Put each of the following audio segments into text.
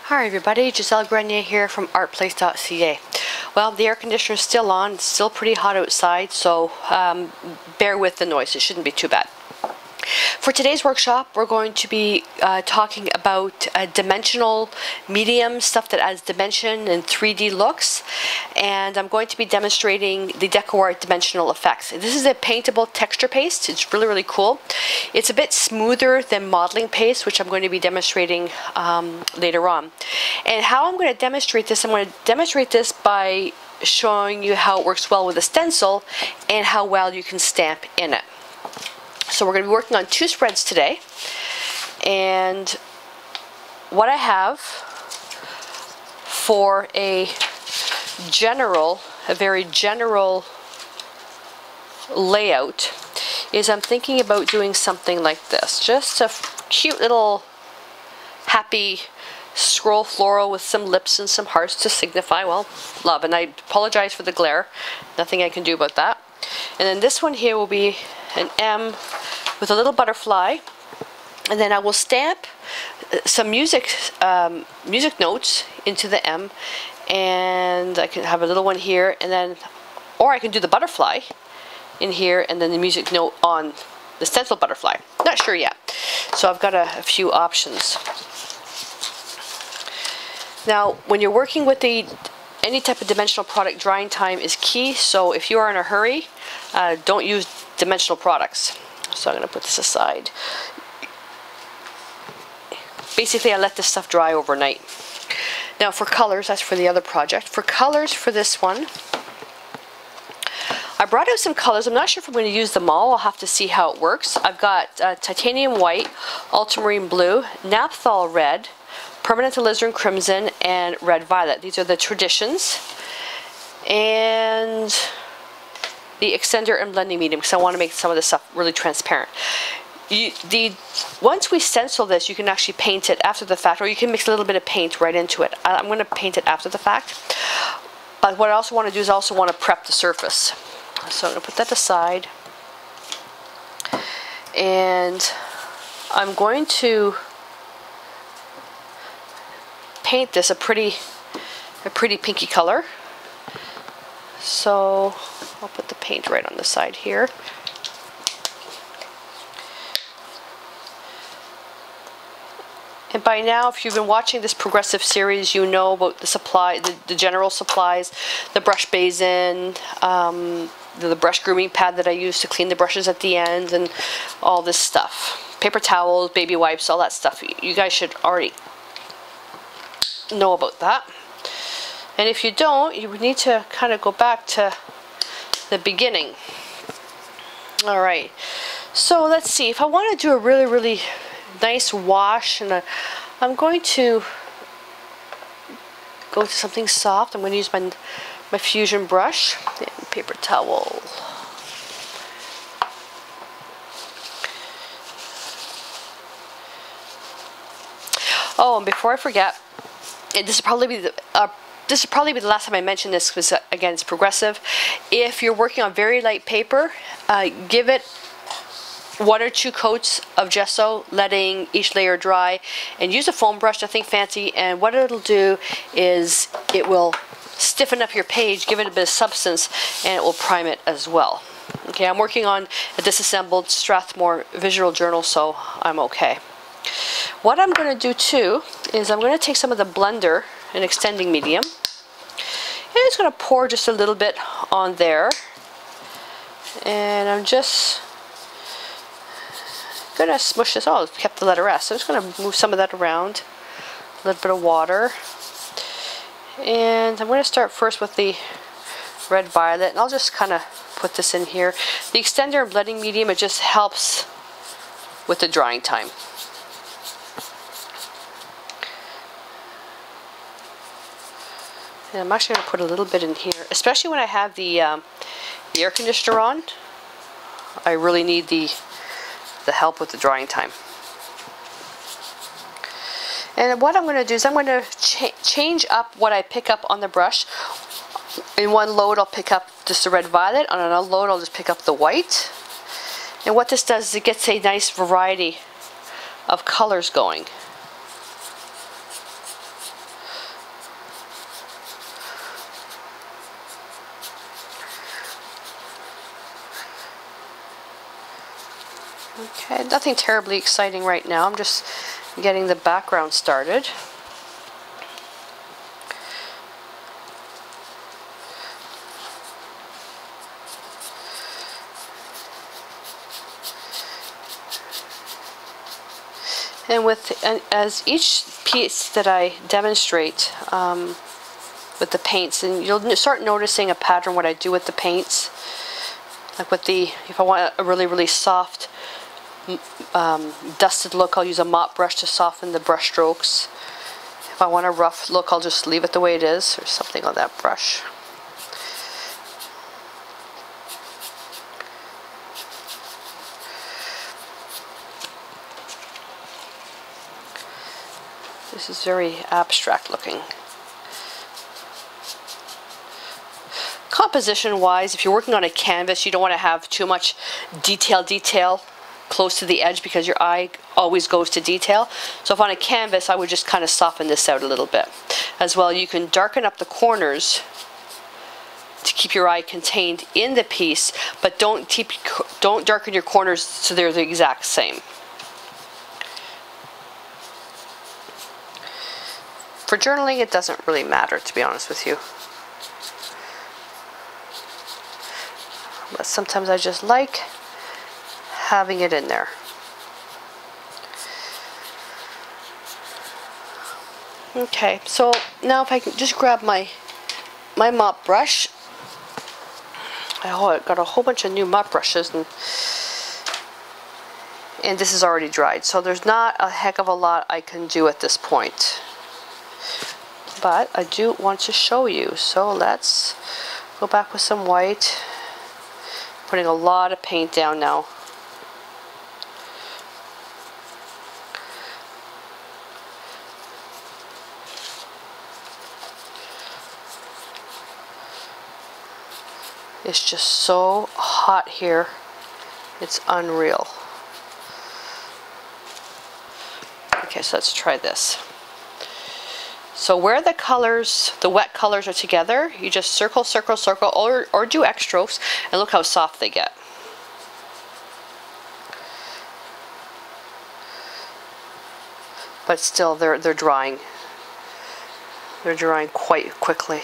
Hi everybody, Gisele Grenier here from artplace.ca. Well, the air conditioner is still on, it's still pretty hot outside, so bear with the noise, it shouldn't be too bad. For today's workshop, we're going to be talking about dimensional medium, stuff that adds dimension and 3D looks, and I'm going to be demonstrating the DecoArt dimensional effects. This is a paintable texture paste. It's really cool. It's a bit smoother than modeling paste, which I'm going to be demonstrating later on. And how I'm going to demonstrate this, I'm going to demonstrate this by showing you how it works well with a stencil and how well you can stamp in it. So we're going to be working on two spreads today, and what I have for a very general layout is I'm thinking about doing something like this. Just a cute little happy scroll floral with some lips and some hearts to signify, well, love. And I apologize for the glare. Nothing I can do about that. And then this one here will be an M with a little butterfly, and then I will stamp some music notes into the M, and I can have a little one here, and then, or I can do the butterfly in here and then the music note on the stencil butterfly. Not sure yet, so I've got a few options. Now, when you're working with any type of dimensional product, drying time is key, so if you are in a hurry, don't use dimensional products. So I'm going to put this aside. Basically, I let this stuff dry overnight. Now for colors, that's for the other project. For colors for this one, I brought out some colors. I'm not sure if I'm going to use them all. I'll have to see how it works. I've got titanium white, ultramarine blue, naphthol red, permanent alizarin crimson, and red violet. These are the traditions. And the extender and blending medium, because I want to make some of this stuff really transparent. Once we stencil this, you can actually paint it after the fact, or you can mix a little bit of paint right into it. I'm going to paint it after the fact. But what I also want to do is I also want to prep the surface. So I'm going to put that aside. And I'm going to paint this a pretty pinky color. So I'll put the paint right on the side here. And by now, if you've been watching this progressive series, you know about the general supplies, the brush basin, the brush grooming pad that I use to clean the brushes at the end, and all this stuff. Paper towels, baby wipes, all that stuff. You guys should already know about that. And if you don't, you would need to kind of go back to the beginning. Alright, so let's see. If I want to do a really nice wash, and I'm going to go to something soft. I'm going to use my fusion brush and paper towel. Oh, and before I forget, this will probably be the last time I mention this, because again, it's progressive. If you're working on very light paper, give it 1 or 2 coats of gesso, letting each layer dry, and use a foam brush, nothing fancy. And what it'll do is it will stiffen up your page, give it a bit of substance, and it will prime it as well. Okay, I'm working on a disassembled Strathmore Visual Journal, so I'm okay. What I'm going to do too is I'm going to take some of the blender, an extending medium, and I'm just going to pour just a little bit on there, and I'm just going to smush this. Oh, it's kept the letter S. So I'm just going to move some of that around, a little bit of water, and I'm going to start first with the red violet, and I'll just kind of put this in here. The extender and blending medium, it just helps with the drying time. And I'm actually going to put a little bit in here, especially when I have the air conditioner on. I really need the help with the drying time. And what I'm going to do is I'm going to change up what I pick up on the brush. In one load I'll pick up just the red violet, on another load I'll just pick up the white. And what this does is it gets a nice variety of colors going. Okay, nothing terribly exciting right now. I'm just getting the background started. And as each piece that I demonstrate with the paints, and you'll start noticing a pattern what I do with the paints. Like with if I want a really, really soft dusted look, I'll use a mop brush to soften the brush strokes. If I want a rough look, I'll just leave it the way it is, or something on that brush. This is very abstract looking. Composition wise, if you're working on a canvas, you don't want to have too much detail close to the edge because your eye always goes to detail. So if on a canvas, I would just kind of soften this out a little bit. As well, you can darken up the corners to keep your eye contained in the piece, but don't darken your corners so they're the exact same. For journaling, it doesn't really matter, to be honest with you. But sometimes I just like having it in there. Okay, so now if I can just grab my mop brush. I got a whole bunch of new mop brushes, and this is already dried, so there's not a heck of a lot I can do at this point. But I do want to show you, so let's go back with some white. Putting a lot of paint down now. It's just so hot here. It's unreal. Okay, so let's try this. So where the colors, the wet colors are together, you just circle, circle, circle, or do X strokes, and look how soft they get. But still, they're drying. They're drying quite quickly.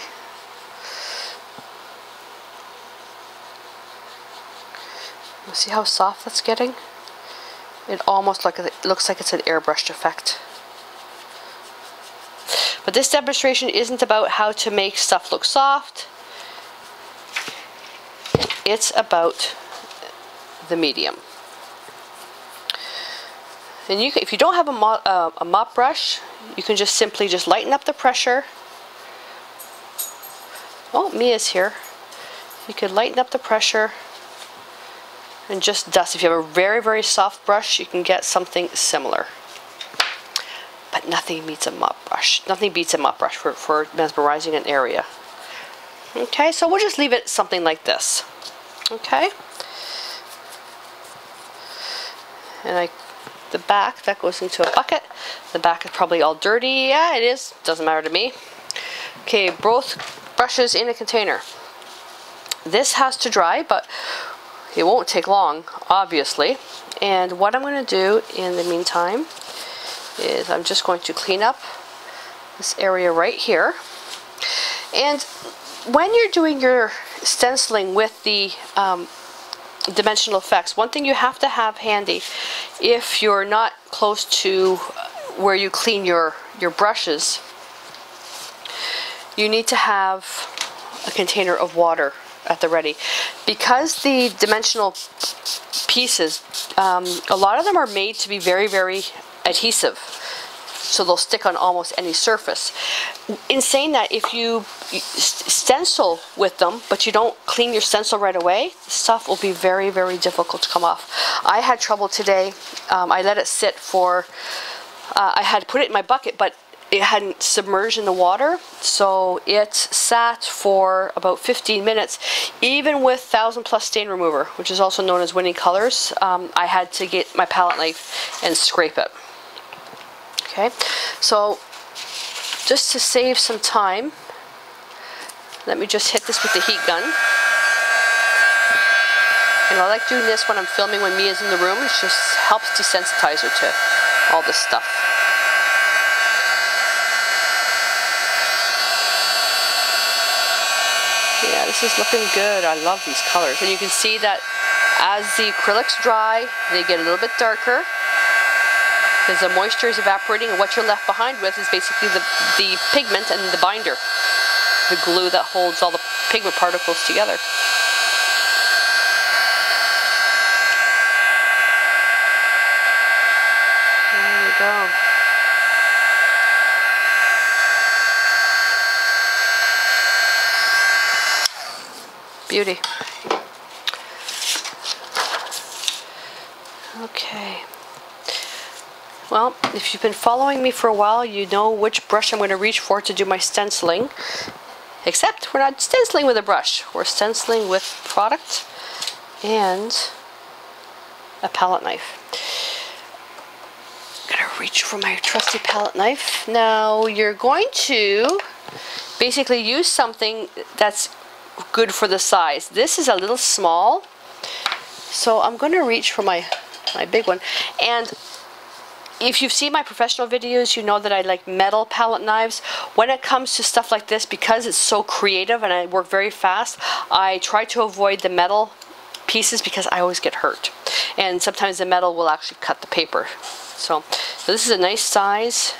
See how soft that's getting? It almost looks like it's an airbrushed effect. But this demonstration isn't about how to make stuff look soft. It's about the medium. And if you don't have a mop brush, you can just simply lighten up the pressure. Oh, Mia's here. You could lighten up the pressure and just dust. If you have a very, very soft brush, you can get something similar. But nothing beats a mop brush. Nothing beats a mop brush for mesmerizing an area. Okay, so we'll just leave it something like this. Okay? And the back, that goes into a bucket. The back is probably all dirty. Yeah, it is. Doesn't matter to me. Okay, both brushes in a container. This has to dry, but it won't take long, obviously. And what I'm going to do in the meantime is I'm just going to clean up this area right here. And when you're doing your stenciling with the dimensional effects, one thing you have to have handy, if you're not close to where you clean your brushes, you need to have a container of water at the ready. Because the dimensional pieces, a lot of them are made to be very, very adhesive, so they'll stick on almost any surface. In saying that, if you stencil with them but you don't clean your stencil right away, the stuff will be very, very difficult to come off. I had trouble today. I let it sit for I had put it in my bucket, but it hadn't submerged in the water, so it sat for about 15 minutes. Even with 1000+ stain remover, which is also known as winning colors, I had to get my palette knife and scrape it. Okay, so just to save some time, let me just hit this with the heat gun. And I like doing this when I'm filming when Mia's in the room. It just helps desensitize her to all this stuff. Yeah, this is looking good. I love these colors. And you can see that as the acrylics dry, they get a little bit darker because the moisture is evaporating, and what you're left behind with is basically the pigment and the binder, the glue that holds all the pigment particles together. There we go. Beauty. Okay. Well, if you've been following me for a while, you know which brush I'm going to reach for to do my stenciling. Except we're not stenciling with a brush. We're stenciling with product and a palette knife. I'm going to reach for my trusty palette knife. Now, you're going to basically use something that's good for the size. This is a little small, so I'm going to reach for my big one. And if you've seen my professional videos, you know that I like metal palette knives. When it comes to stuff like this, because it's so creative and I work very fast, I try to avoid the metal pieces because I always get hurt. And sometimes the metal will actually cut the paper. So this is a nice size.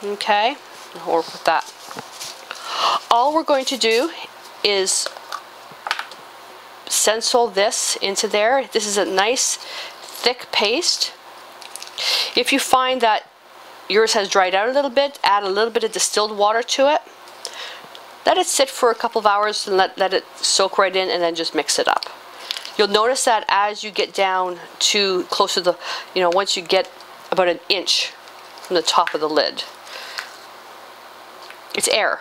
Okay, I'll work with that. All we're going to do is stencil this into there. This is a nice thick paste. If you find that yours has dried out a little bit, add a little bit of distilled water to it. Let it sit for a couple of hours and let it soak right in, and then just mix it up. You'll notice that as you get down to close to the, once you get about an inch from the top of the lid. It's air.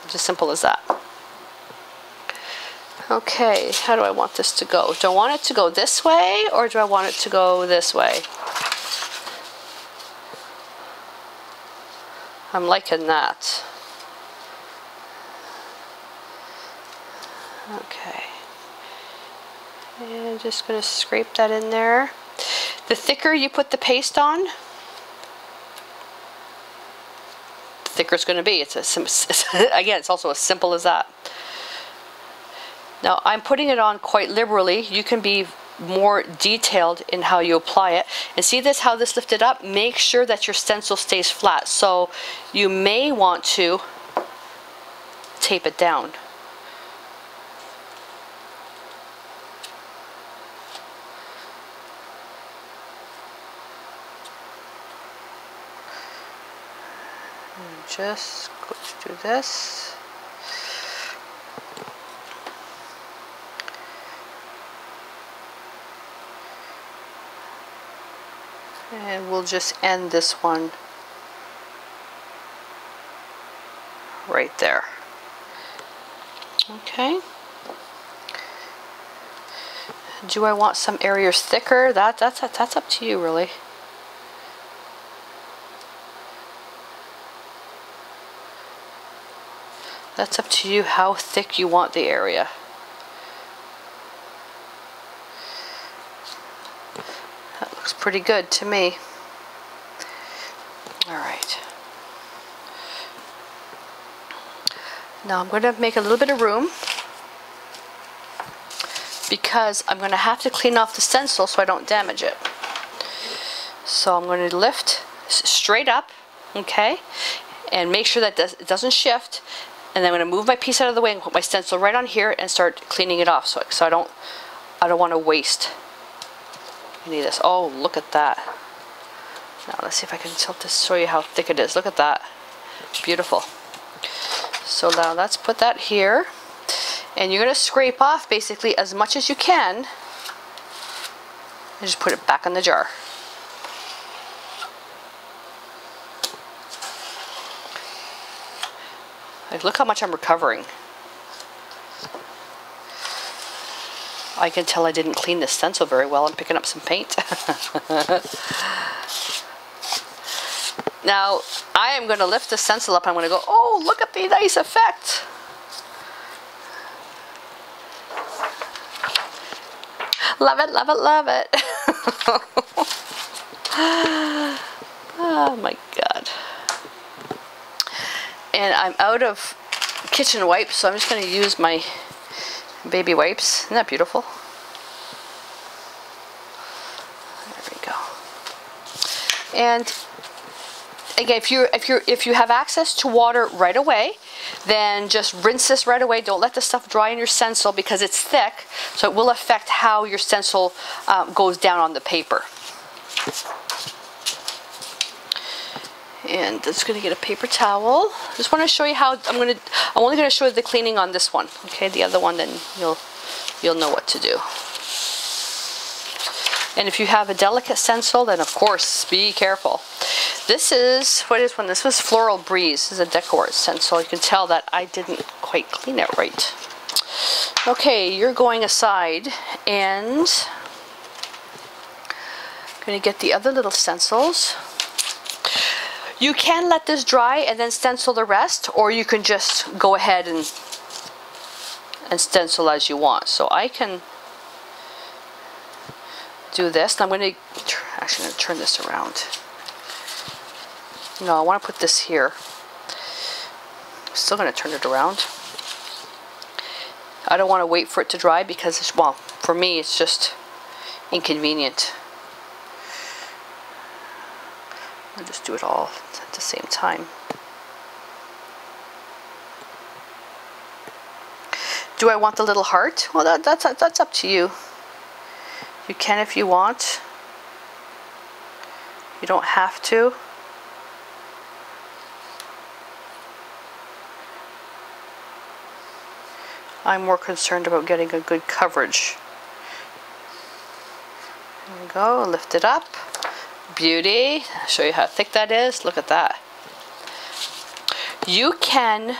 It's as simple as that. Okay, how do I want this to go? Do I want it to go this way, or do I want it to go this way? I'm liking that. Okay. And just going to scrape that in there. The thicker you put the paste on, the thicker it's going to be. Again, it's also as simple as that. Now, I'm putting it on quite liberally. You can be more detailed in how you apply it. And see this, how this lifted up? Make sure that your stencil stays flat. So you may want to tape it down. And just go to do this. And we'll just end this one right there. Okay. Do I want some areas thicker? That's up to you, really. That's up to you how thick you want the area. That looks pretty good to me. All right. Now I'm going to make a little bit of room because I'm going to have to clean off the stencil so I don't damage it. So I'm going to lift straight up, okay, and make sure that it doesn't shift. And then I'm going to move my piece out of the way and put my stencil right on here and start cleaning it off. So I don't want to waste any of this. Oh, look at that. Now let's see if I can tilt this to show you how thick it is. Look at that. Beautiful. So now let's put that here. And you're going to scrape off basically as much as you can. And just put it back in the jar. Like, look how much I'm recovering. I can tell I didn't clean the stencil very well. I'm picking up some paint. Now, I am going to lift the stencil up. I'm going to go, oh, look at the nice effect. Love it, love it, love it. Oh my God. And I'm out of kitchen wipes, so I'm just going to use my baby wipes. Isn't that beautiful? There we go. And again, if you have access to water right away, then just rinse this right away. Don't let the stuff dry in your stencil because it's thick, so it will affect how your stencil goes down on the paper. And just going to get a paper towel. Just want to show you how I'm only going to show you the cleaning on this one. Okay, the other one, then you'll know what to do. And if you have a delicate stencil, then of course be careful. This is, what is one? This was Floral Breeze. This is a Decor stencil. You can tell that I didn't quite clean it right. Okay, you're going aside, and I'm going to get the other little stencils. You can let this dry and then stencil the rest, or you can just go ahead and stencil as you want. So I can do this. I'm going to actually turn this around. No, I want to put this here. I'm still going to turn it around. I don't want to wait for it to dry because, it's, well, for me it's just inconvenient. I'll just do it all at the same time. Do I want the little heart? Well, that's up to you. You can if you want. You don't have to. I'm more concerned about getting a good coverage. There we go, lift it up. Beauty. I'll show you how thick that is. Look at that. You can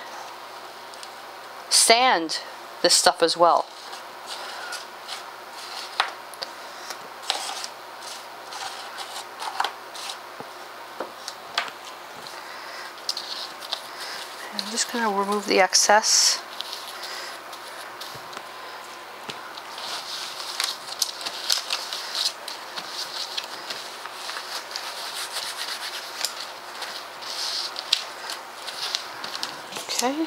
sand this stuff as well. I'm just going to remove the excess. Okay,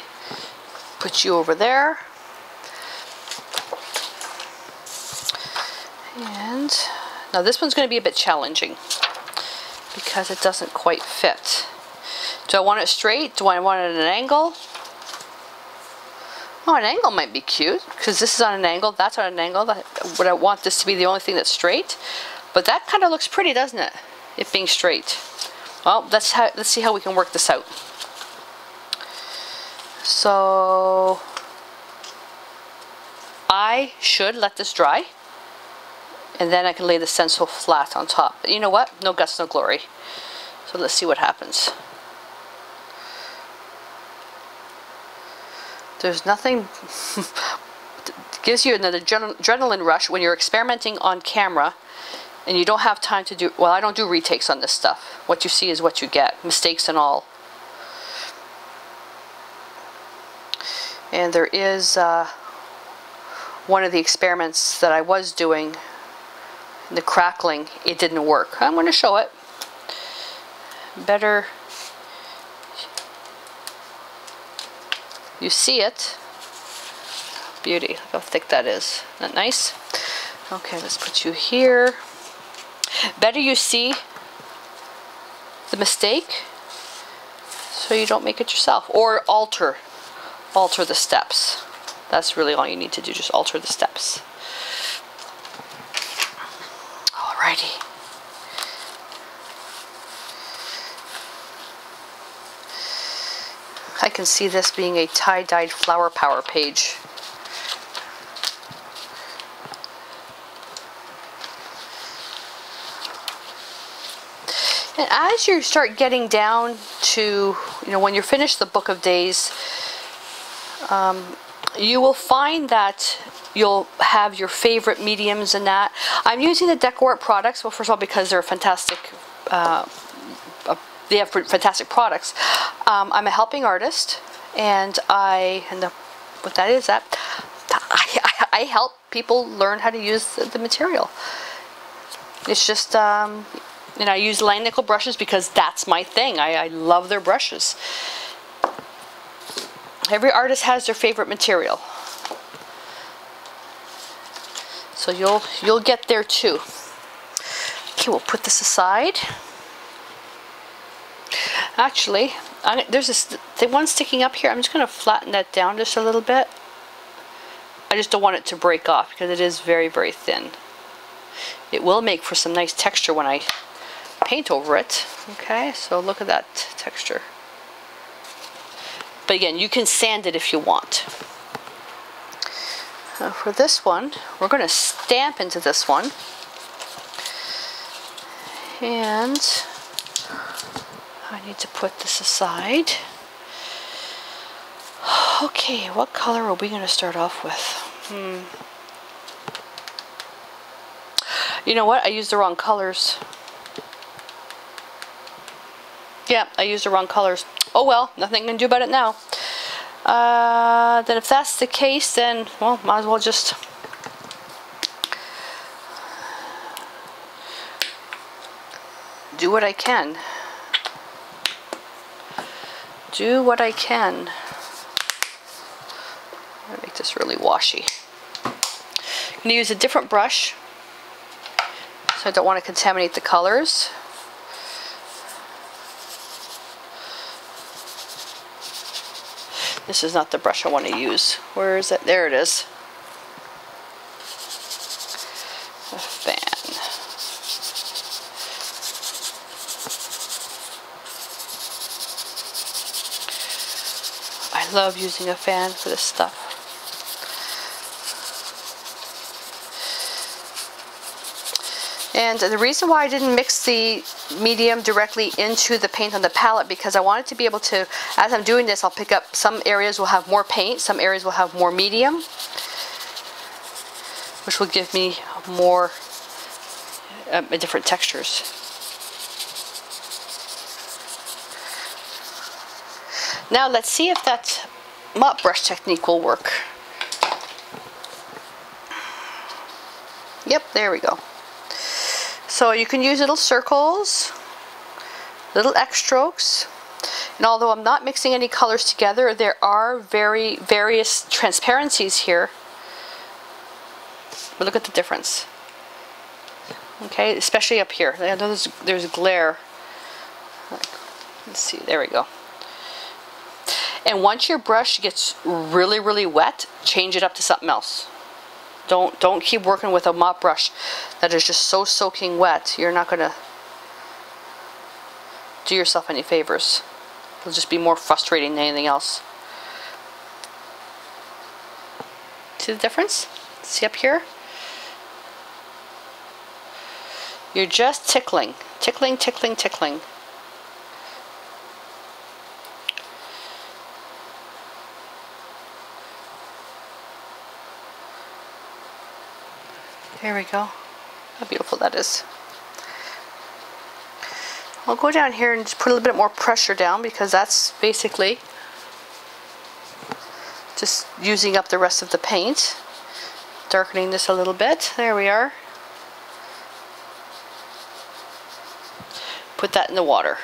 put you over there, and now this one's going to be a bit challenging because it doesn't quite fit. Do I want it straight? Do I want it at an angle? Oh, an angle might be cute because this is on an angle, that's on an angle. Would I want this to be the only thing that's straight? But that kind of looks pretty, doesn't it? It being straight. Well, let's see how we can work this out. So I should let this dry, and then I can lay the stencil flat on top. But you know what? No guts, no glory. So let's see what happens. There's nothing gives you another adrenaline rush when you're experimenting on camera and you don't have time to do, well, I don't do retakes on this stuff. What you see is what you get, mistakes and all. And there is one of the experiments that I was doing, the crackling, it didn't work. I'm going to show it. Better you see it. Beauty. Look how thick that is. Isn't that nice? Okay, let's put you here. Better you see the mistake so you don't make it yourself, or alter the steps. That's really all you need to do, just alter the steps. Alrighty. I can see this being a tie-dyed flower power page. And as you start getting down to, when you're finished the Book of Days, you will find that you'll have your favorite mediums in that. I'm using the Decor products, well, first of all, because they're fantastic. They have fantastic products. I'm a helping artist, and what that is, I I help people learn how to use the material. It's just, and I use line nickel brushes because that's my thing. I love their brushes. Every artist has their favorite material. So you'll get there too. Okay, we'll put this aside. Actually, there's the one sticking up here. I'm just going to flatten that down just a little bit. I just don't want it to break off because it is very, very thin. It will make for some nice texture when I paint over it. Okay, so look at that texture. But again, you can sand it if you want. For this one, we're going to stamp into this one. And I need to put this aside. Okay, what color are we going to start off with? You know what? I used the wrong colors. Yeah, I used the wrong colors. Oh well, nothing I can do about it now. Then if that's the case, then, well, might as well just do what I can. Do what I can. I'm gonna make this really washy. I'm gonna use a different brush, so I don't want to contaminate the colors. This is not the brush I want to use. Where is it? There it is. A fan. I love using a fan for this stuff. And the reason why I didn't mix the medium directly into the paint on the palette, because I wanted to be able to, as I'm doing this, I'll pick up some areas will have more paint, some areas will have more medium, which will give me more different textures. Now let's see if that mop brush technique will work. Yep, there we go. So you can use little circles, little X strokes, and although I'm not mixing any colors together, there are various transparencies here. But look at the difference. Okay, especially up here. I know there's glare. Let's see, there we go. And once your brush gets really, really wet, change it up to something else. Don't keep working with a mop brush that is just so soaking wet. You're not going to do yourself any favors. It'll just be more frustrating than anything else. See the difference? See up here? You're just tickling. Tickling, tickling, tickling. There we go. How beautiful that is. I'll go down here and just put a little bit more pressure down, because that's basically just using up the rest of the paint. Darkening this a little bit. There we are. Put that in the water.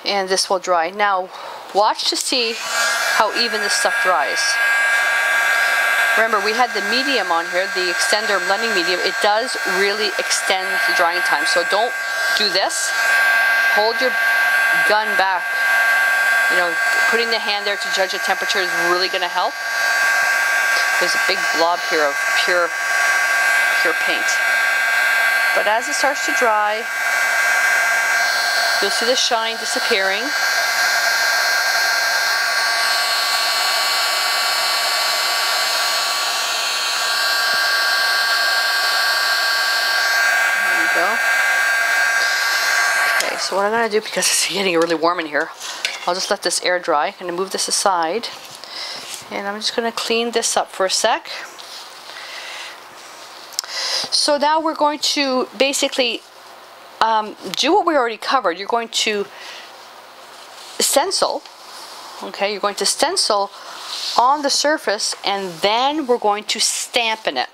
And this will dry. Now, watch to see how even this stuff dries. Remember, we had the medium on here, the extender blending medium. It does really extend the drying time. So don't do this. Hold your gun back. You know, putting the hand there to judge the temperature is really going to help. There's a big blob here of pure paint. But as it starts to dry, you'll see the shine disappearing. So what I'm going to do, because it's getting really warm in here, I'll just let this air dry. I'm going to move this aside. And I'm just going to clean this up for a sec. So now we're going to basically do what we already covered. You're going to stencil. Okay, you're going to stencil on the surface, and then we're going to stamp in it.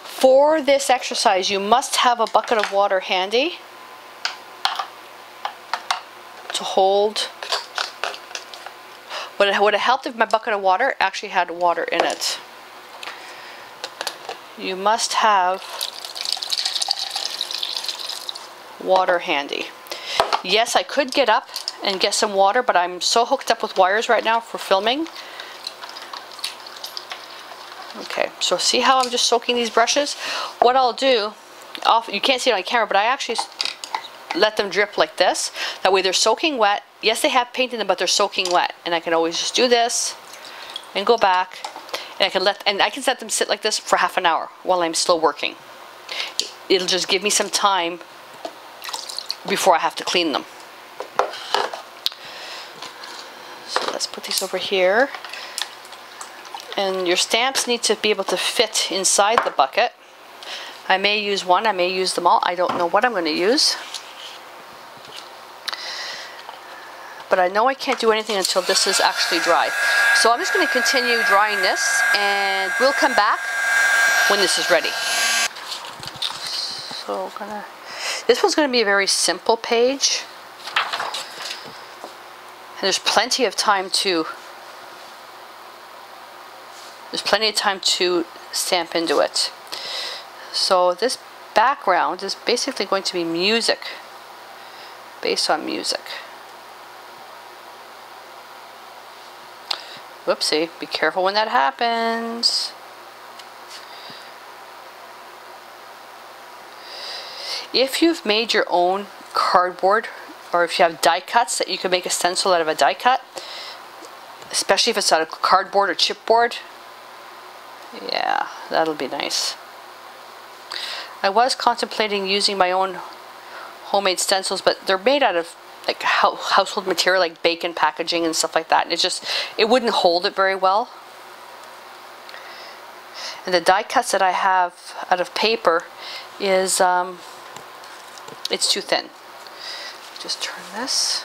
For this exercise, you must have a bucket of water handy to hold. Would it help if my bucket of water actually had water in it? You must have water handy. Yes, I could get up and get some water, but I'm so hooked up with wires right now for filming. Okay, so see how I'm just soaking these brushes? What I'll do, you can't see it on camera, but I actually let them drip like this. That way they're soaking wet. Yes, they have paint in them, but they're soaking wet. And I can always just do this and go back. And I can let them sit like this for half an hour while I'm still working. It'll just give me some time before I have to clean them. So let's put these over here. And your stamps need to be able to fit inside the bucket. I may use one, I may use them all. I don't know what I'm going to use. But I know I can't do anything until this is actually dry. So I'm just going to continue drying this, and we'll come back when this is ready. So this one's going to be a very simple page. And there's plenty of time to stamp into it. So this background is basically going to be music, based on music. Whoopsie, be careful when that happens. If you've made your own cardboard, or if you have die cuts that you can make a stencil out of a die cut, especially if it's out of cardboard or chipboard, yeah, that'll be nice. I was contemplating using my own homemade stencils, but they're made out of like household material, like bacon packaging and stuff like that, and it wouldn't hold it very well. And the die cuts that I have out of paper is it's too thin. Just turn this.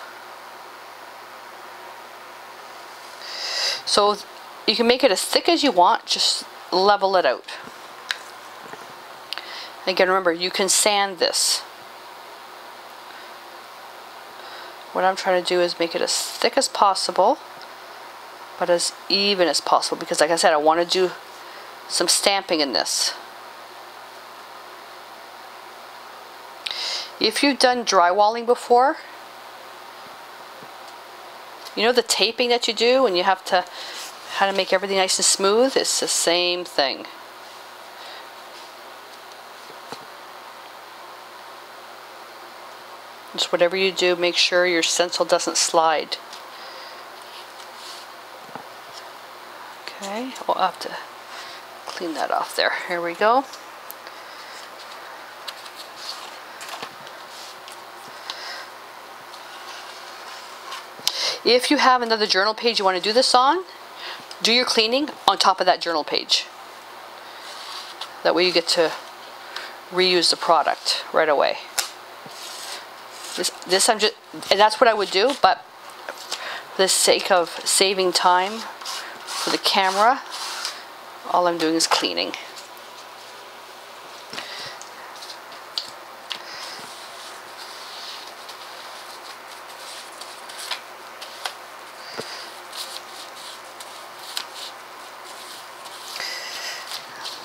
So you can make it as thick as you want, just level it out. Again, remember, you can sand this. What I'm trying to do is make it as thick as possible, but as even as possible, because like I said, I want to do some stamping in this. If you've done drywalling before, you know the taping that you do and you have to how to make everything nice and smooth? It's the same thing. Just whatever you do, make sure your stencil doesn't slide. Okay, we'll have to clean that off there. Here we go. If you have another journal page you want to do this on, do your cleaning on top of that journal page. That way you get to reuse the product right away. This I'm just, and that's what I would do, but for the sake of saving time for the camera, all I'm doing is cleaning.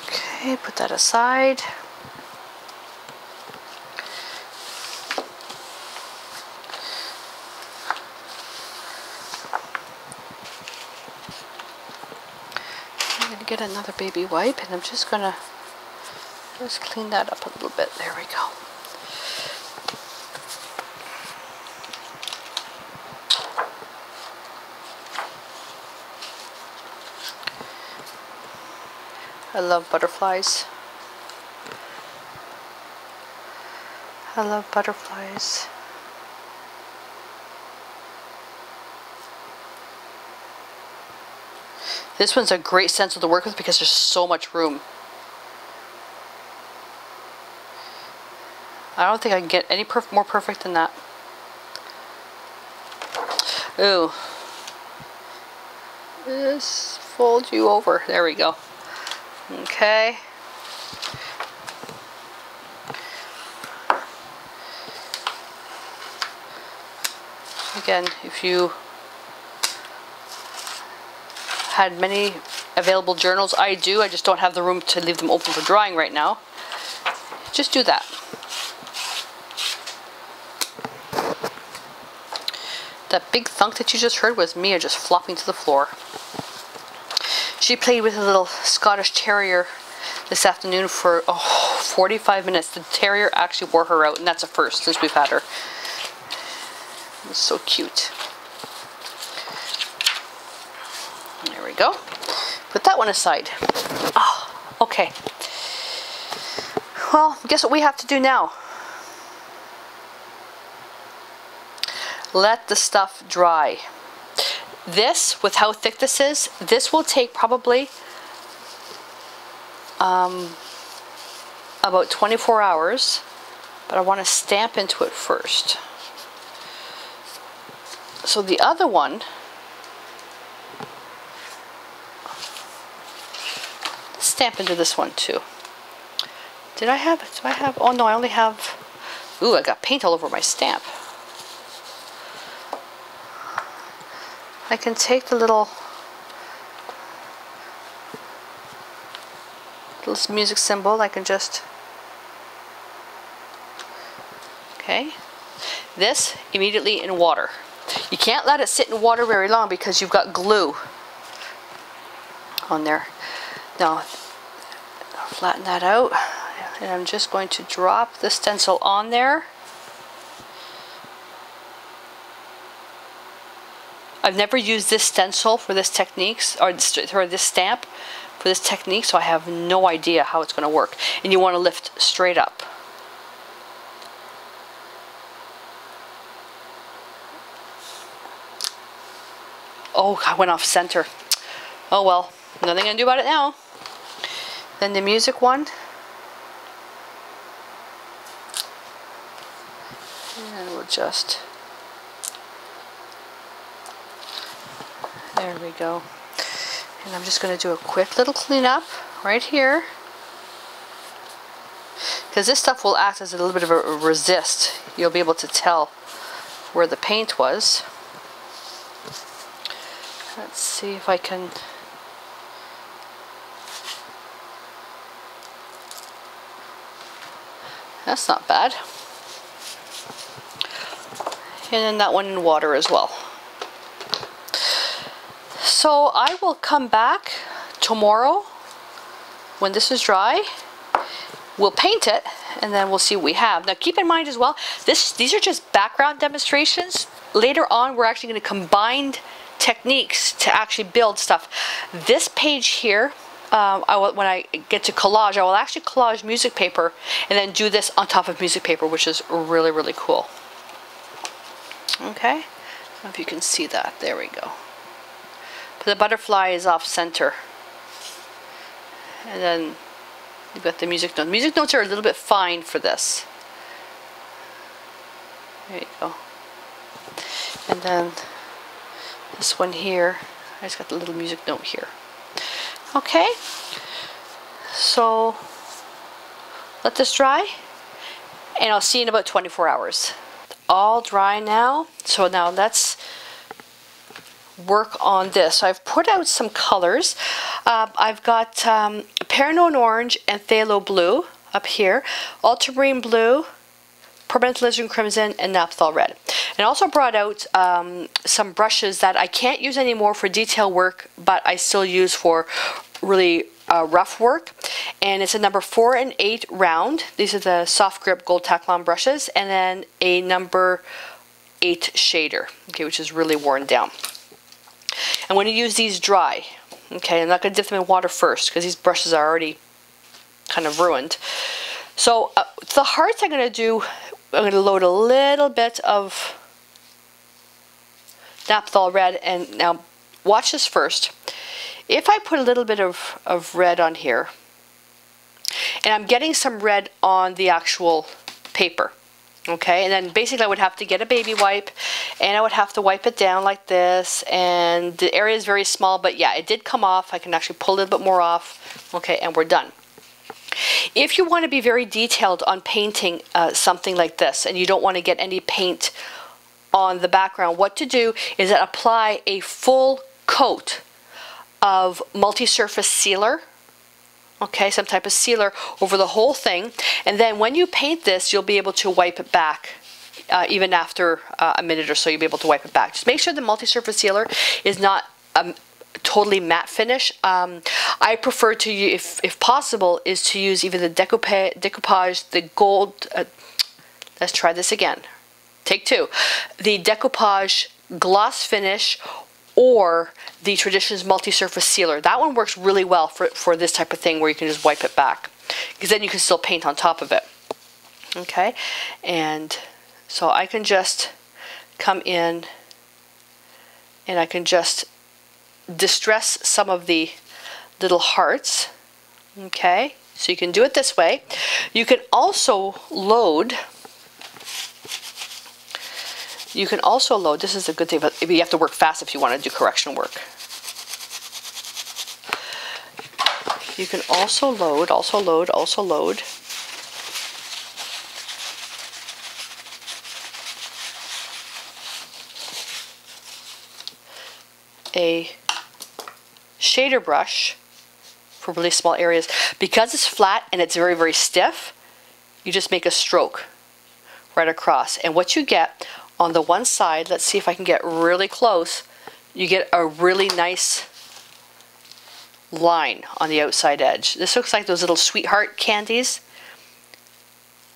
Okay, put that aside. Get another baby wipe, and I'm just gonna clean that up a little bit. There we go. I love butterflies. I love butterflies. This one's a great stencil to work with because there's so much room. I don't think I can get any more perfect than that. Ooh. Just fold you over. There we go. Okay. Again, if you had many available journals, I do. I just don't have the room to leave them open for drying right now. Just do that. That big thunk that you just heard was Mia just flopping to the floor. She played with a little Scottish Terrier this afternoon for 45 minutes. The Terrier actually wore her out, and that's a first since we've had her. It's so cute. There we go. Put that one aside. Oh, okay. Well, guess what we have to do now? Let the stuff dry. This, with how thick this is, this will take probably about 24 hours, but I want to stamp into it first. So the other one, stamp into this one too. Do I have, oh no, I only have, ooh, I got paint all over my stamp. I can take the little music symbol, I can just, okay, this immediately in water. You can't let it sit in water very long because you've got glue on there. Now, flatten that out, and I'm just going to drop the stencil on there. I've never used this stencil for this techniques, or this stamp for this technique, so I have no idea how it's going to work. And you want to lift straight up. Oh, I went off center. Oh well, nothing I can do about it now. Then the music one. And we'll just, there we go. And I'm just going to do a quick little cleanup right here. Because this stuff will act as a little bit of a resist. You'll be able to tell where the paint was. Let's see if I can. That's not bad. And then that one in water as well. So I will come back tomorrow when this is dry. We'll paint it and then we'll see what we have. Now keep in mind as well, these are just background demonstrations. Later on we're actually going to combine techniques to actually build stuff. This page here, when I get to collage, I will actually collage music paper and then do this on top of music paper, which is really, really cool. Okay, I don't know if you can see that. There we go. But the butterfly is off center. And then you've got the music notes. Music notes are a little bit fine for this. There you go. And then this one here, I just got the little music note here. Okay, so let this dry, and I'll see you in about 24 hours. All dry now, so now let's work on this. So I've put out some colors. I've got Perignon Orange and Phthalo Blue up here, Ultramarine Blue, Permanent Alizarin Crimson, and Naphthol Red. And I also brought out some brushes that I can't use anymore for detail work, but I still use for really rough work. And it's a number 4 and 8 round. These are the soft grip gold Taklon brushes, and then a number 8 shader, okay, which is really worn down. I'm going to use these dry. Okay, I'm not going to dip them in water first because these brushes are already kind of ruined. So the hearts I'm going to do, I'm going to load a little bit of Naphthol Red, and now watch this first. If I put a little bit of red on here, and I'm getting some red on the actual paper, Okay, and then basically I would have to get a baby wipe and I would have to wipe it down like this, and the area is very small, but yeah, it did come off. I can actually pull a little bit more off. Okay, and we're done. If you want to be very detailed on painting something like this and you don't want to get any paint on the background, what to do is that apply a full coat of multi-surface sealer. Okay, some type of sealer over the whole thing, and then when you paint this, you'll be able to wipe it back. Even after a minute or so, you'll be able to wipe it back. Just make sure the multi-surface sealer is not totally matte finish. I prefer to, if possible, is to use either the decoupage, the gold. Let's try this again. Take two. The decoupage gloss finish, or the Traditions multi-surface sealer. That one works really well for this type of thing where you can just wipe it back, because then you can still paint on top of it. Okay, and so I can just come in and I can just distress some of the little hearts. Okay, so you can do it this way. You can also load. This is a good thing, but you have to work fast if you want to do correction work. You can also load a shader brush for really small areas. Because it's flat and it's very, very stiff, you just make a stroke right across. And what you get on the one side, let's see if I can get really close, you get a really nice line on the outside edge. This looks like those little sweetheart candies.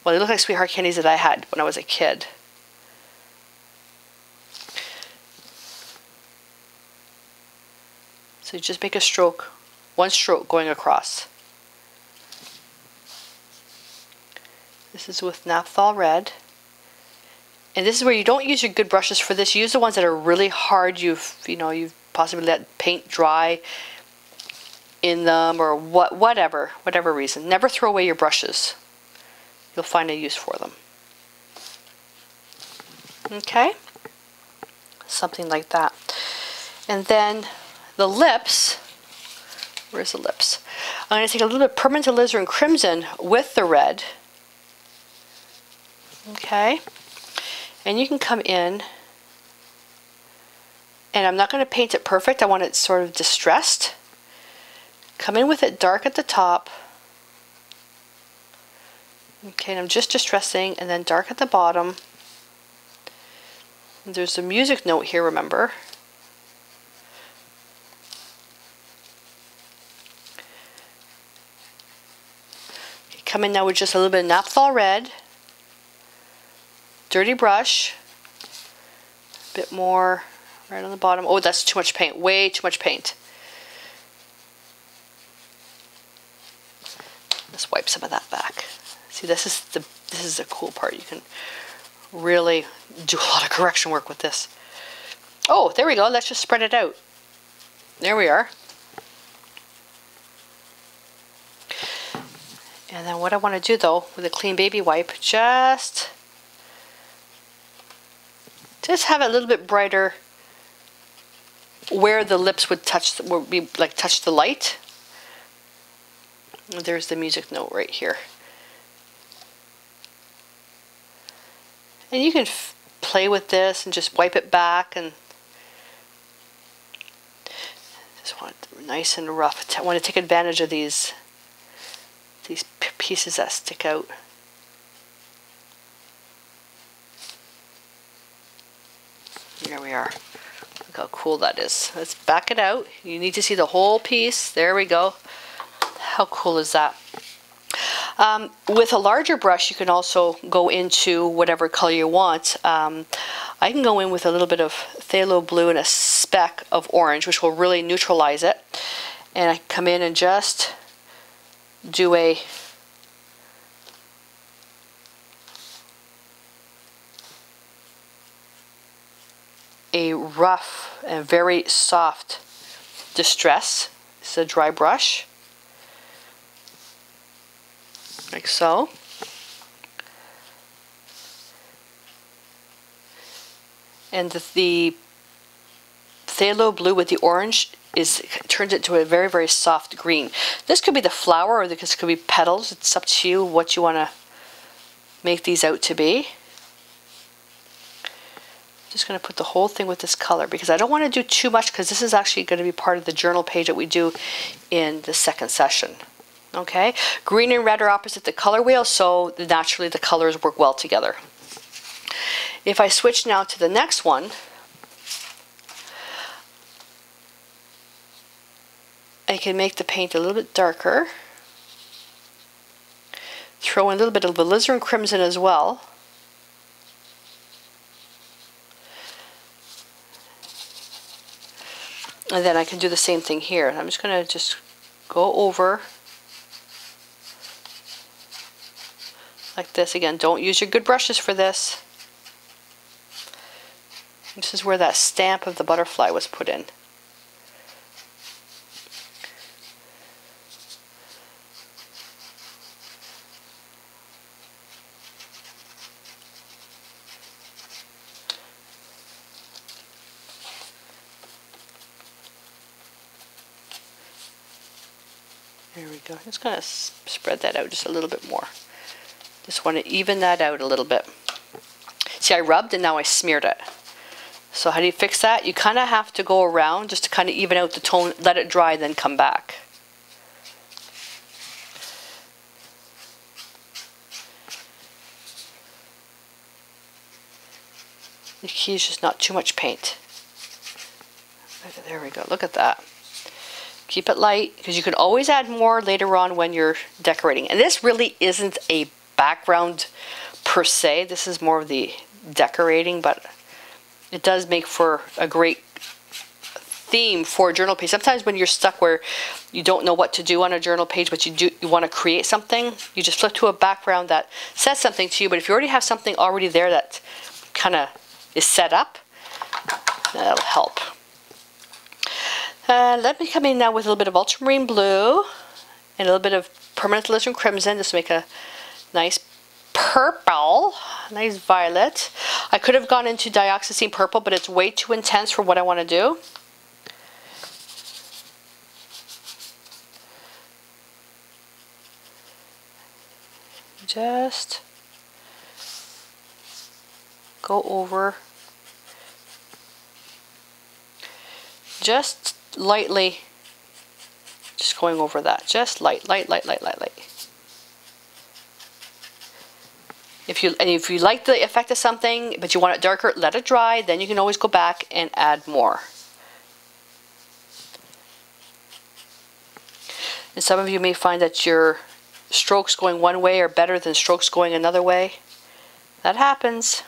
Well, they look like sweetheart candies that I had when I was a kid. So you just make a stroke, one stroke going across. This is with Naphthol Red. And this is where you don't use your good brushes for this. Use the ones that are really hard. You've possibly let paint dry in them, or whatever reason. Never throw away your brushes. You'll find a use for them. Okay, something like that. And then the lips. Where's the lips? I'm going to take a little bit of permanent alizarin crimson with the red. Okay. And you can come in, and I'm not going to paint it perfect. I want it sort of distressed. Come in with it dark at the top. Okay, and I'm just distressing, and then dark at the bottom. And there's a music note here, remember. Okay, come in now with just a little bit of Naphthol Red. Dirty brush, a bit more right on the bottom. Oh, that's too much paint, way too much paint. Let's wipe some of that back. See, this is the cool part. You can really do a lot of correction work with this. Oh, there we go. Let's just spread it out. There we are. And then what I want to do though, with a clean baby wipe, just have it a little bit brighter where the lips would touch, would be like touch the light. And there's the music note right here. And you can play with this and just wipe it back, and just want it nice and rough. I want to take advantage of these pieces that stick out. There we are. Look how cool that is. Let's back it out. You need to see the whole piece. There we go. How cool is that? With a larger brush, you can also go into whatever color you want. I can go in with a little bit of phthalo blue and a speck of orange, which will really neutralize it. And I come in and just do a rough and very soft distress. This is a dry brush, like so. and the phthalo blue with the orange turns it to a very, very soft green. This could be the flower, or this could be petals. It's up to you what you want to make these out to be. Just going to put the whole thing with this color because I don't want to do too much, because this is actually going to be part of the journal page that we do in the second session. Okay, green and red are opposite the color wheel, so naturally the colors work well together. If I switch now to the next one, I can make the paint a little bit darker. Throw in a little bit of alizarin crimson as well. And then I can do the same thing here. I'm just going to go over like this. Again, don't use your good brushes for this. This is where that stamp of the butterfly was put in. There we go. Just going to spread that out just a little bit more. Just want to even that out a little bit. See, I rubbed and now I smeared it. So how do you fix that? You kind of have to go around just to kind of even out the tone, let it dry, then come back. The key is just not too much paint. There we go. Look at that. Keep it light, because you can always add more later on when you're decorating. And this really isn't a background per se. This is more of the decorating, but it does make for a great theme for a journal page. Sometimes when you're stuck where you don't know what to do on a journal page, but you want to create something, you just flip to a background that says something to you. But if you already have something already there that kind of is set up, that'll help. Let me come in now with a little bit of ultramarine blue and a little bit of permanent alizarin crimson, just to make a nice purple, nice violet. I could have gone into dioxazine purple, but it's way too intense for what I want to do. Just go over, just lightly, just going over that, just light. If you like the effect of something, but you want it darker, let it dry, then you can always go back and add more. And some of you may find that your strokes going one way are better than strokes going another way. That happens.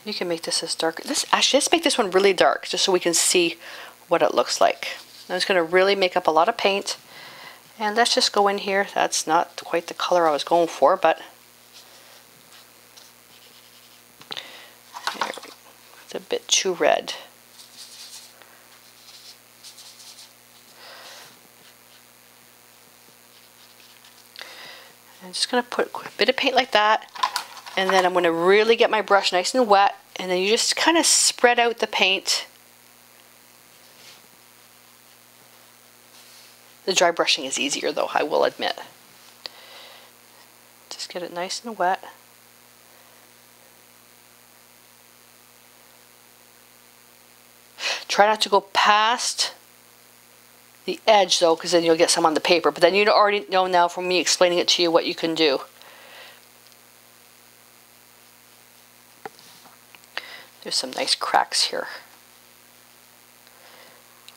You can make this as dark. Actually, let's make this one really dark, just so we can see what it looks like. I'm just going to really make up a lot of paint, and let's just go in here. That's not quite the color I was going for, but there we go. It's a bit too red. I'm just going to put a bit of paint like that. And then I'm going to really get my brush nice and wet, and then you just kind of spread out the paint. The dry brushing is easier though, I will admit. Just get it nice and wet. Try not to go past the edge though, because then you'll get some on the paper. But then you already know now from me explaining it to you what you can do. There's some nice cracks here.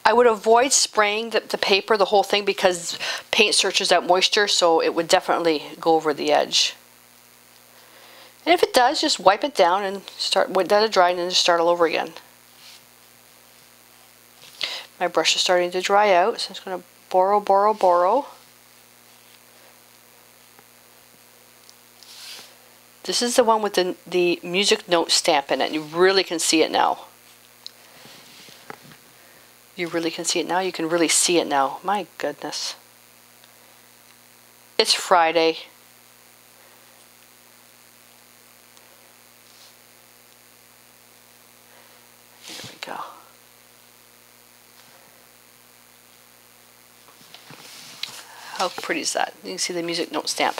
I would avoid spraying the paper, the whole thing, because paint searches out moisture, so it would definitely go over the edge. And if it does, just wipe it down and let it dry, and then just start all over again. My brush is starting to dry out, so I'm just going to borrow. This is the one with the music note stamp in it. You really can see it now. You really can see it now. You can really see it now. My goodness. It's Friday. There we go. How pretty is that? You can see the music note stamp.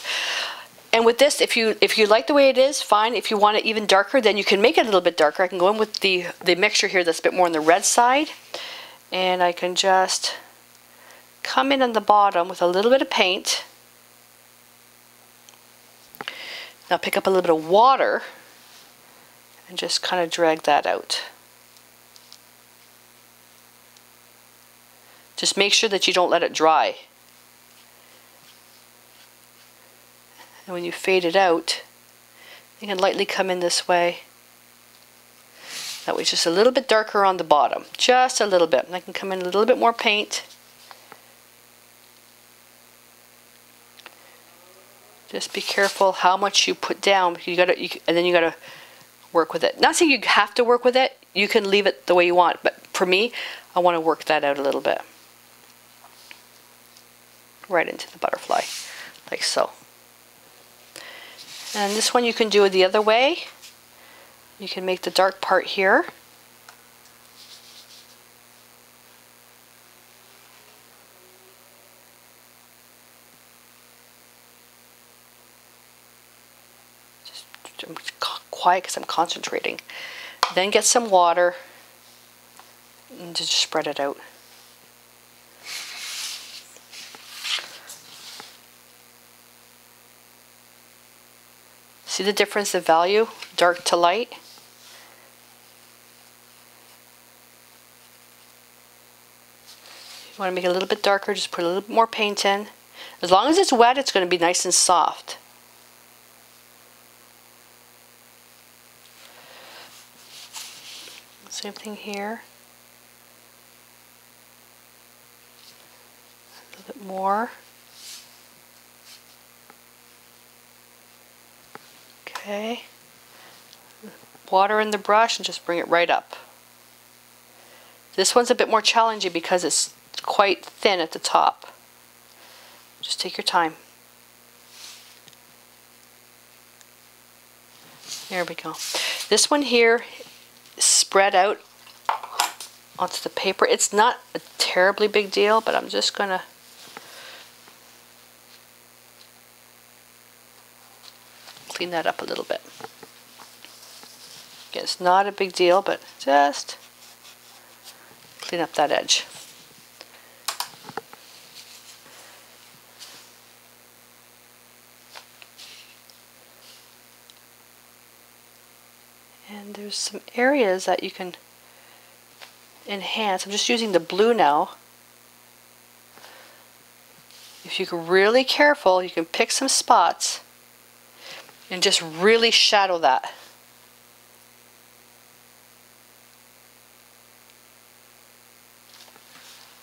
And with this, if you like the way it is, fine. If you want it even darker, then you can make it a little bit darker. I can go in with the mixture here that's a bit more on the red side. And I can just come in on the bottom with a little bit of paint. Now pick up a little bit of water and just kind of drag that out. Just make sure that you don't let it dry. And when you fade it out, you can lightly come in this way. That way, just a little bit darker on the bottom. Just a little bit. And I can come in a little bit more paint. Just be careful how much you put down. And then you gotta work with it. Not saying you have to work with it. You can leave it the way you want. But for me, I want to work that out a little bit. Right into the butterfly, like so. And this one you can do it the other way. You can make the dark part here. Just quiet because I'm concentrating. Then get some water and just spread it out. See the difference of value, dark to light? You want to make it a little bit darker, just put a little bit more paint in. As long as it's wet, it's going to be nice and soft. Same thing here. A little bit more. Okay, water in the brush and just bring it right up. This one's a bit more challenging because it's quite thin at the top. Just take your time. There we go. This one here is spread out onto the paper. It's not a terribly big deal, but I'm just gonna clean that up a little bit. Again, it's not a big deal, but just clean up that edge. And there's some areas that you can enhance. I'm just using the blue now. If you're really careful, you can pick some spots and just really shadow that.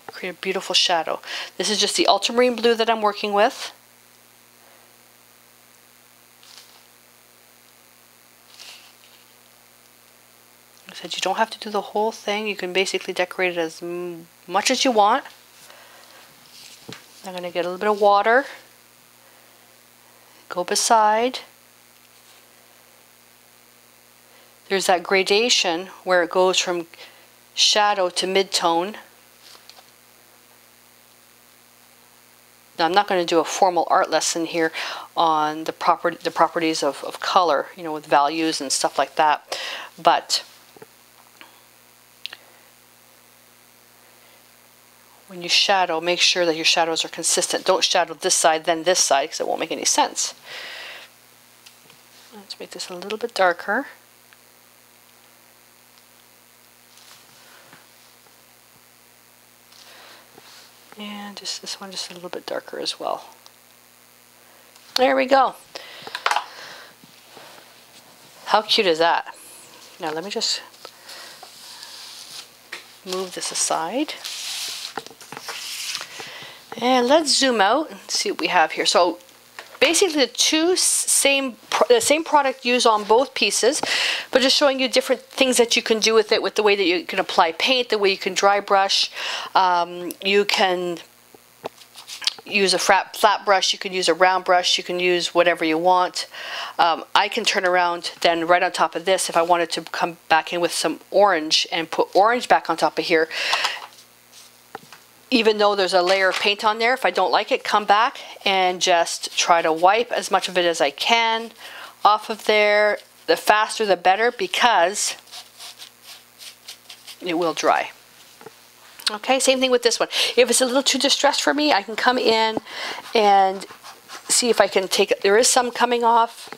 Create a beautiful shadow. This is just the ultramarine blue that I'm working with. Like I said, you don't have to do the whole thing. You can basically decorate it as much as you want. I'm going to get a little bit of water. Go beside. There's that gradation where it goes from shadow to mid-tone. Now I'm not going to do a formal art lesson here on the properties of color, you know, with values and stuff like that. But when you shadow, make sure that your shadows are consistent. Don't shadow this side, then this side, because it won't make any sense. Let's make this a little bit darker. And just this one just a little bit darker as well. There we go. How cute is that? Now let me just move this aside. And let's zoom out and see what we have here. So basically the same product used on both pieces, but just showing you different things that you can do with it, with the way that you can apply paint, the way you can dry brush. You can use a flat brush, you can use a round brush, you can use whatever you want. I can turn around then right on top of this if I wanted to come back in with some orange and put orange back on top of here. Even though there's a layer of paint on there, if I don't like it, come back and just try to wipe as much of it as I can off of there. The faster the better, because it will dry. Okay, same thing with this one. If it's a little too distressed for me, I can come in and see if I can take it. There is some coming off.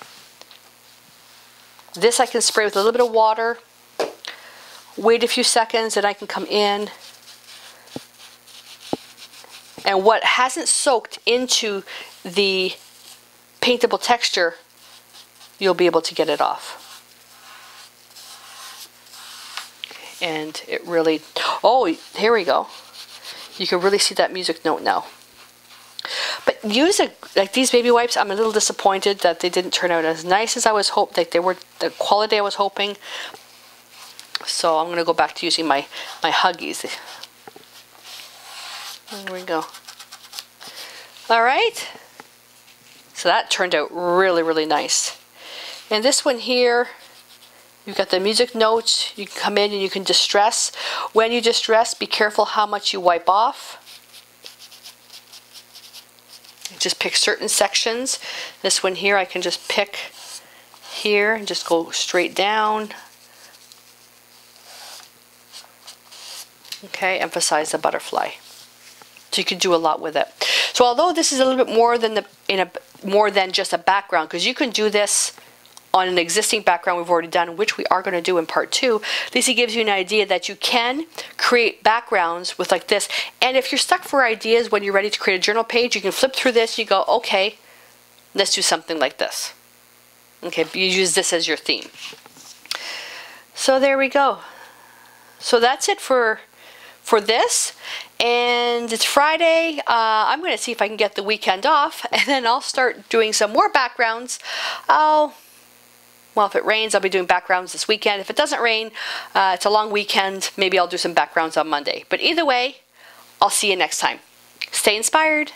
This I can spray with a little bit of water, wait a few seconds, and I can come in. And what hasn't soaked into the paintable texture, you'll be able to get it off. And it really, oh, here we go. You can really see that music note now. But use like these baby wipes, I'm a little disappointed that they didn't turn out as nice as I was hoping, like they were the quality I was hoping. So I'm gonna go back to using my Huggies. There we go. All right. So that turned out really, really nice. And this one here, you've got the music notes. You can come in and you can distress. When you distress, be careful how much you wipe off. Just pick certain sections. This one here, I can just pick here and just go straight down. Okay, emphasize the butterfly. So you can do a lot with it. So although this is a little bit more than more than just a background, because you can do this on an existing background we've already done, which we are going to do in part 2. At least it gives you an idea that you can create backgrounds with like this. And if you're stuck for ideas when you're ready to create a journal page, you can flip through this, you go, okay, let's do something like this. Okay, you use this as your theme. So there we go. So that's it for this. And it's Friday. I'm going to see if I can get the weekend off, and then I'll start doing some more backgrounds. Well, if it rains, I'll be doing backgrounds this weekend. If it doesn't rain, it's a long weekend. Maybe I'll do some backgrounds on Monday. But either way, I'll see you next time. Stay inspired.